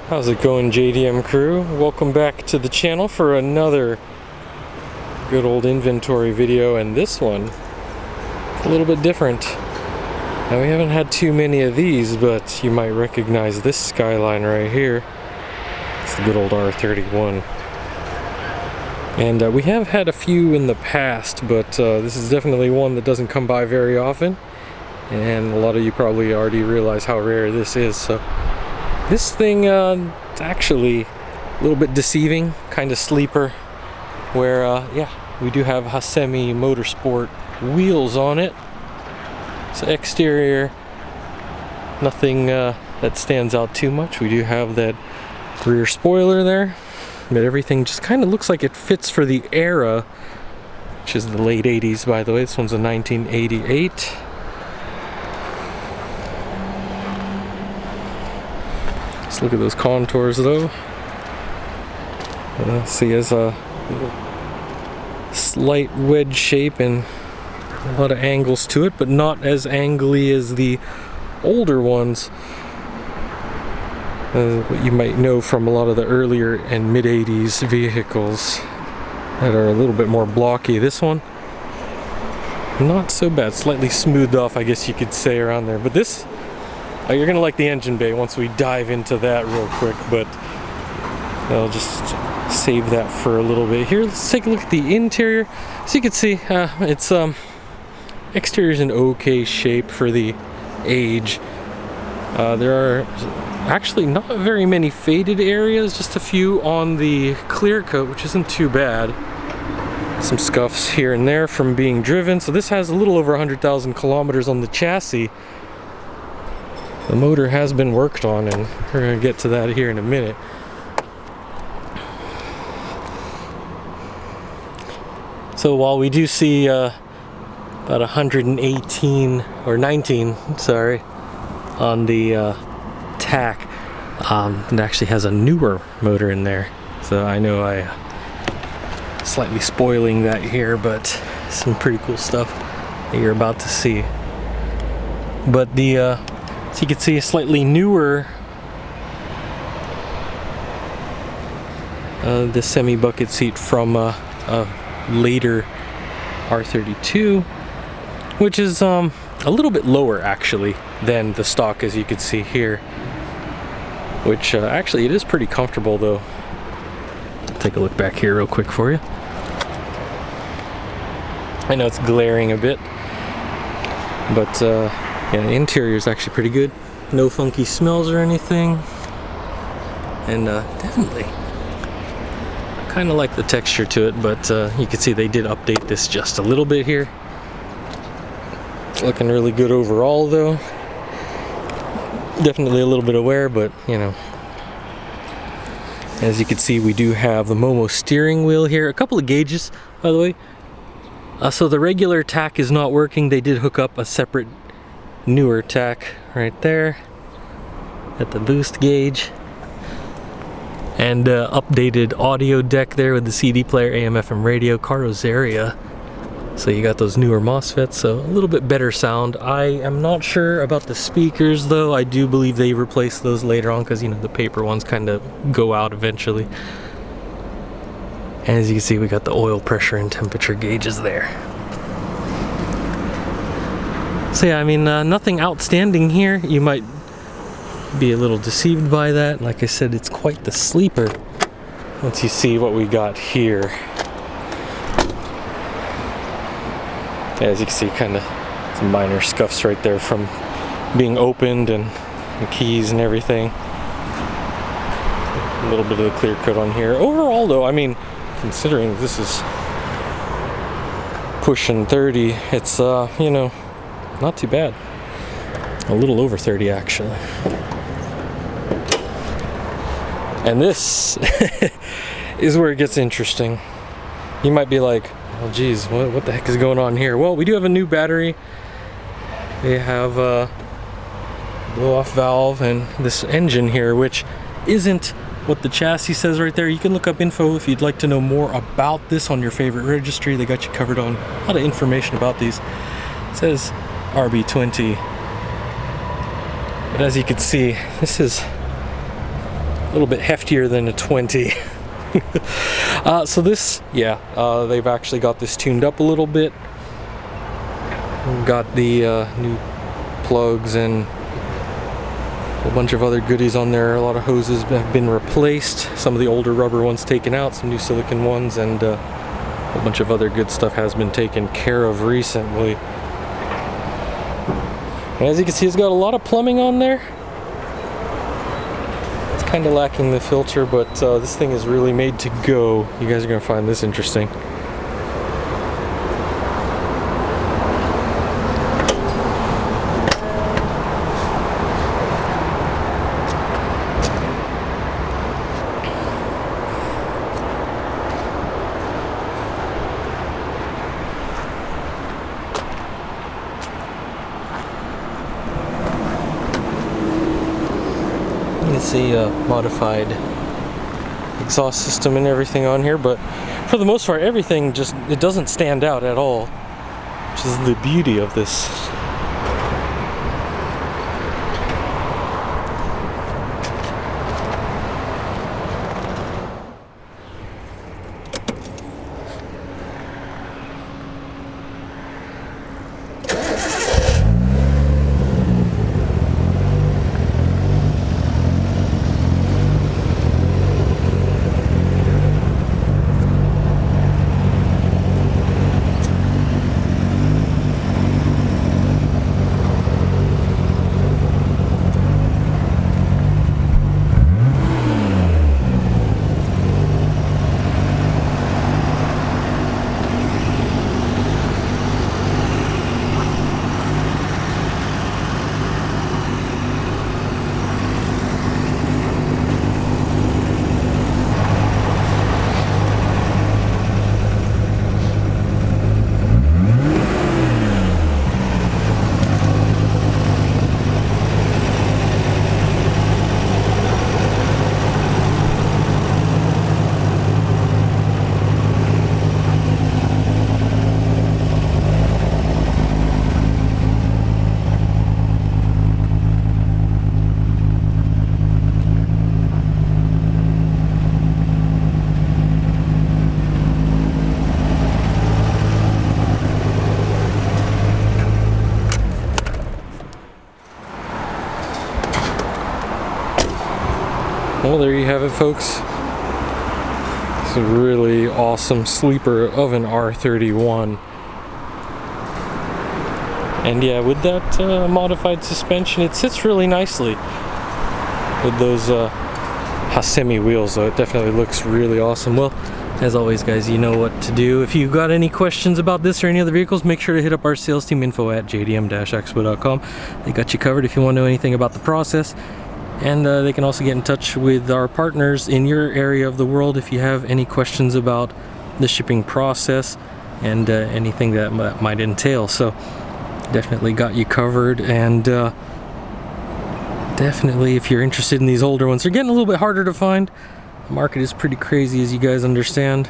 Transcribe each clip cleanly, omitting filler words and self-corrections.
How's it going, JDM crew? Welcome back to the channel for another good old inventory video, and this one a little bit different. Now, we haven't had too many of these, but you might recognize this Skyline right here. It's the good old R31. And we have had a few in the past, but this is definitely one that doesn't come by very often. And a lot of you probably already realize how rare this is. So this thing, it's actually a little bit deceiving, kind of sleeper, where, yeah, we do have Hasemi Motorsport wheels on it. So exterior, nothing that stands out too much. We do have that rear spoiler there, but everything just kind of looks like it fits for the era, which is the late 80s, by the way. This one's a 1988. Let's look at those contours though. See, it has a slight wedge shape and a lot of angles to it, but not as angly as the older ones. What you might know from a lot of the earlier and mid-80s vehicles that are a little bit more blocky. This one, not so bad. Slightly smoothed off, I guess you could say, around there. But this, you're gonna like the engine bay once we dive into that real quick, but I'll just save that for a little bit here. Let's take a look at the interior. So you can see it's exterior is in okay shape for the age. There are actually not very many faded areas, just a few on the clear coat, which isn't too bad. Some scuffs here and there from being driven. So this has a little over 100,000 kilometers on the chassis. The motor has been worked on, and we're going to get to that here in a minute. So while we do see about 118 or 19, sorry, on the TAC, it actually has a newer motor in there. So I know I slightly spoiling that here, but some pretty cool stuff that you're about to see. But the so you can see a slightly newer the semi bucket seat from a later R32, which is a little bit lower actually than the stock, as you can see here, which actually it is pretty comfortable though. Take a look back here real quick for you. I know it's glaring a bit, but yeah, the interior is actually pretty good. No funky smells or anything. And definitely kind of like the texture to it, but you can see they did update this just a little bit here. It's looking really good overall though. Definitely a little bit of wear, but you know. As you can see, we do have the Momo steering wheel here. A couple of gauges, by the way. So the regular tack is not working. They did hook up a separate newer tack right there at the boost gauge, and updated audio deck there with the CD player, AM FM radio, car Rosaria. So you got those newer MOSFETs, so a little bit better sound. I am not sure about the speakers though. I do believe they replace those later on, because you know the paper ones kind of go out eventually. And as you can see, we got the oil pressure and temperature gauges there. So yeah, I mean, nothing outstanding here. You might be a little deceived by that. Like I said, it's quite the sleeper once you see what we got here. As you can see, kind of some minor scuffs right there from being opened, and the keys and everything. A little bit of the clear coat on here. Overall though, I mean, considering this is pushing 30, it's you know, not too bad. A little over 30 actually. And this is where it gets interesting. You might be like, oh geez, what the heck is going on here? Well, we do have a new battery. They have a blow-off valve and this engine here, which isn't what the chassis says right there. You can look up info if you'd like to know more about this on your favorite registry. They got you covered on a lot of information about these. It says RB20. But as you can see, this is little bit heftier than a 20. So this, yeah, they've actually got this tuned up a little bit. Got the new plugs and a bunch of other goodies on there. A lot of hoses have been replaced, some of the older rubber ones taken out, some new silicone ones, and a bunch of other good stuff has been taken care of recently. And as you can see, it's got a lot of plumbing on there. It's kind of lacking the filter, but this thing is really made to go. You guys are going to find this interesting. It's a modified exhaust system and everything on here, but for the most part everything just, it doesn't stand out at all, which is the beauty of this. Well, there you have it, folks. It's a really awesome sleeper of an R31. And yeah, with that modified suspension, it sits really nicely with those Hasemi wheels, so it definitely looks really awesome. Well, as always, guys, you know what to do. If you've got any questions about this or any other vehicles, make sure to hit up our sales team, info at jdm-expo.com. They got you covered if you want to know anything about the process. And they can also get in touch with our partners in your area of the world if you have any questions about the shipping process and anything that might entail. So definitely got you covered. And definitely, if you're interested in these older ones, they're getting a little bit harder to find. The market is pretty crazy, as you guys understand,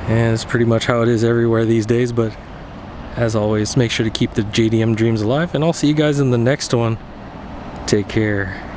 and it's pretty much how it is everywhere these days. But as always, make sure to keep the JDM dreams alive, and I'll see you guys in the next one. Take care.